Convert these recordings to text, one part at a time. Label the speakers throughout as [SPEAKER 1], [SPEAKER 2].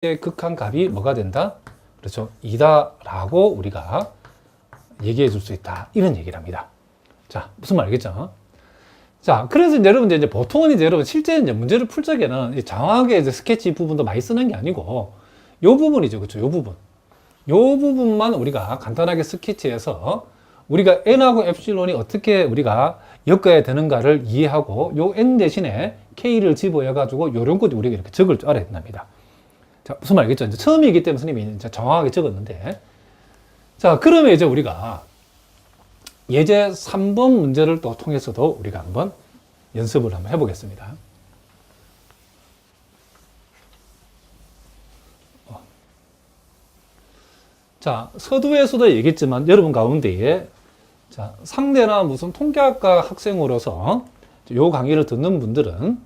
[SPEAKER 1] 극한값이 뭐가 된다? 그렇죠. 2다라고 우리가 얘기해 줄 수 있다. 이런 얘기를 합니다. 자, 무슨 말 알겠죠? 자, 그래서 이제 여러분, 이제 보통은 이제 여러분, 실제 이제 문제를 풀 적에는 장황하게 이제 스케치 부분도 많이 쓰는 게 아니고, 요 부분이죠. 그렇죠. 요 부분. 요 부분만 우리가 간단하게 스케치해서 우리가 n하고 엡실론이 어떻게 우리가 엮어야 되는가를 이해하고 요 n 대신에 k를 집어여가지고 요런 것도 우리가 이렇게 적을 줄 알아야 된답니다. 자, 무슨 말 알겠죠? 이제 처음이기 때문에 선생님이 이제 정확하게 적었는데, 자, 그러면 이제 우리가 예제 3번 문제를 또 통해서도 우리가 한번 연습을 한번 해보겠습니다. 자, 서두에서도 얘기했지만 여러분 가운데에 자, 상대나 무슨 통계학과 학생으로서 요 강의를 듣는 분들은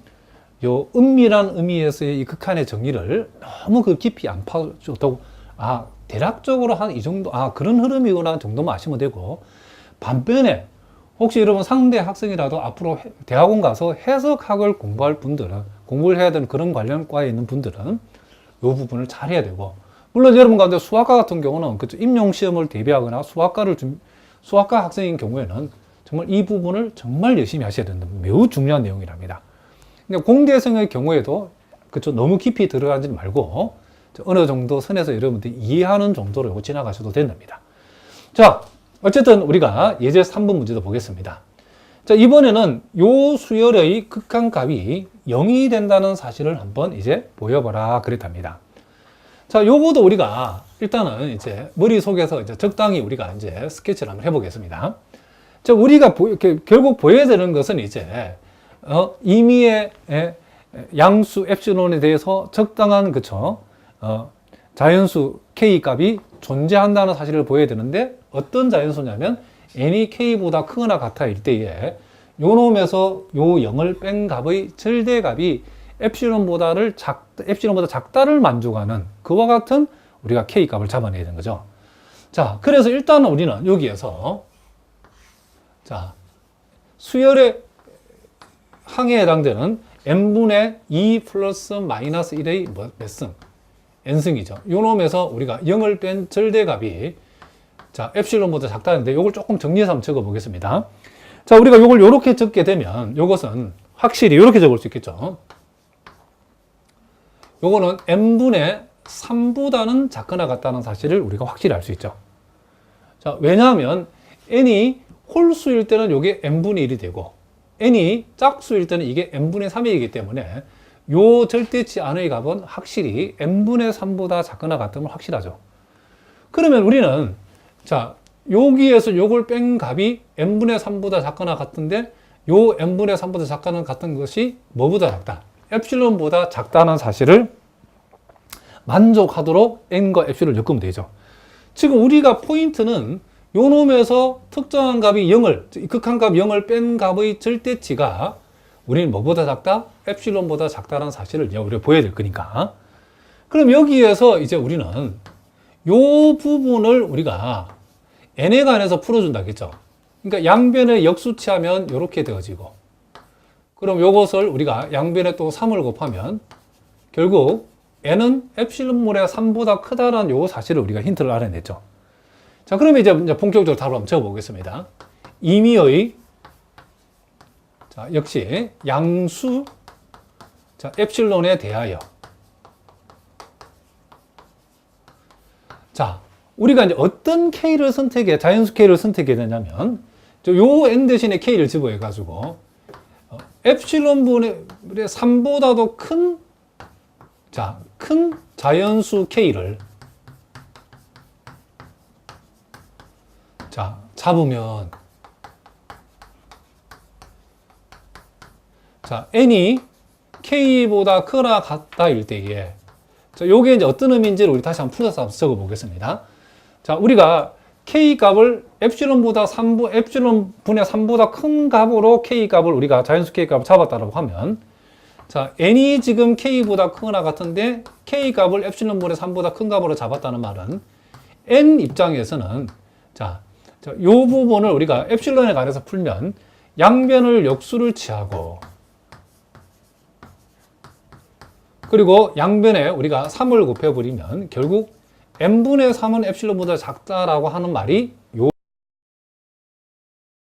[SPEAKER 1] 요 은밀한 의미에서의 이 극한의 정의를 너무 그 깊이 안 파줘도 대략적으로 한 이 정도 그런 흐름이구나 정도만 아시면 되고, 반면에 혹시 여러분 상대 학생이라도 앞으로 대학원 가서 해석학을 공부할 분들은, 공부를 해야 되는 그런 관련 과에 있는 분들은 요 부분을 잘 해야 되고, 물론 여러분 가운데 수학과 같은 경우는 그쵸, 임용 시험을 대비하거나 수학과 학생인 경우에는 정말 이 부분을 정말 열심히 하셔야 된다. 매우 중요한 내용이랍니다. 근데 공대생의 경우에도 그쵸, 너무 깊이 들어가지 말고 어느 정도 선에서 여러분들이 이해하는 정도로 지나가셔도 된답니다. 자, 어쨌든 우리가 예제 3번 문제도 보겠습니다. 자, 이번에는 요 수열의 극한값이 0이 된다는 사실을 한번 이제 보여봐라 그랬답니다. 자, 요거도 우리가 일단은 이제 머릿속에서 이제 적당히 우리가 이제 스케치를 한번 해보겠습니다. 자, 우리가 결국 보여야 되는 것은 이제 임의의 양수 엡실론에 대해서 적당한 그쵸 자연수 k 값이 존재한다는 사실을 보여야 되는데, 어떤 자연수냐면 n이 k보다 크거나 같아일 때에 요 놈에서 요 0을 뺀 값의 절대값이 엡실론보다 작다를 만족하는 그와 같은 우리가 k 값을 잡아내야 되는 거죠. 자, 그래서 일단은 우리는 여기에서 자, 수열의 항에 해당되는 n분의 2 플러스 마이너스 1의 몇 승? n승이죠. 요 놈에서 우리가 0을 뺀 절대값이 자, 엡실론보다 작다는데 요걸 조금 정리해서 한번 적어 보겠습니다. 자, 우리가 요걸 요렇게 적게 되면 요것은 확실히 요렇게 적을 수 있겠죠. 요거는 n분의 3보다는 작거나 같다는 사실을 우리가 확실히 알 수 있죠. 자, 왜냐하면 n이 홀수일 때는 요게 n분의 1이 되고, n이 짝수일 때는 이게 n분의 3이기 때문에 요 절대치 안의 값은 확실히 n분의 3보다 작거나 같으면 확실하죠. 그러면 우리는 자, 여기에서 요걸 뺀 값이 n분의 3보다 작거나 같은데 요 n분의 3보다 작거나 같은 것이 뭐보다 작다? 엡실론보다 작다는 사실을 만족하도록 n과 엡실론을 엮으면 되죠. 지금 우리가 포인트는 요 놈에서 특정한 값이 0을, 극한값 0을 뺀 값의 절대치가 우리는 뭐보다 작다? 엡실론보다 작다는 사실을 우리가 보여야 될 거니까. 그럼 여기에서 이제 우리는 요 부분을 우리가 n에 관해서 풀어준다겠죠. 그러니까 양변에 역수치하면 이렇게 되어지고, 그럼 요것을 우리가 양변에 또 3을 곱하면 결국 n은 엡실론분의 3보다 크다라는 요 사실을 우리가 힌트를 알아냈죠. 자, 그러면 이제 본격적으로 답을 한번 적어보겠습니다. 임의의 자, 역시 양수 자, 엡실론에 대하여 자, 우리가 이제 어떤 k를 선택해, 자연수 k를 선택해야 되냐면 요 n 대신에 k를 집어해 가지고 엡실론분의 3보다도 큰 자연수 k를 자, 잡으면 자, n이 k보다 크거나 같다일 때에 자, 요게 이제 어떤 의미인지를 우리 다시 한번 풀어서 적어 보겠습니다. 자, 우리가 k 값을 엡실론분의 3보다 큰 값으로 k 값을 우리가 자연수 k 값을 잡았다고 하면 자, n이 지금 k보다 크거나 같은데 k 값을 엡실론분의 3보다 큰 값으로 잡았다는 말은 n 입장에서는 자, 요 부분을 우리가 엡실론에 관해서 풀면 양변을 역수를 취하고 그리고 양변에 우리가 3을 곱해버리면 결국 n분의 3은 엡실론보다 작다라고 하는 말이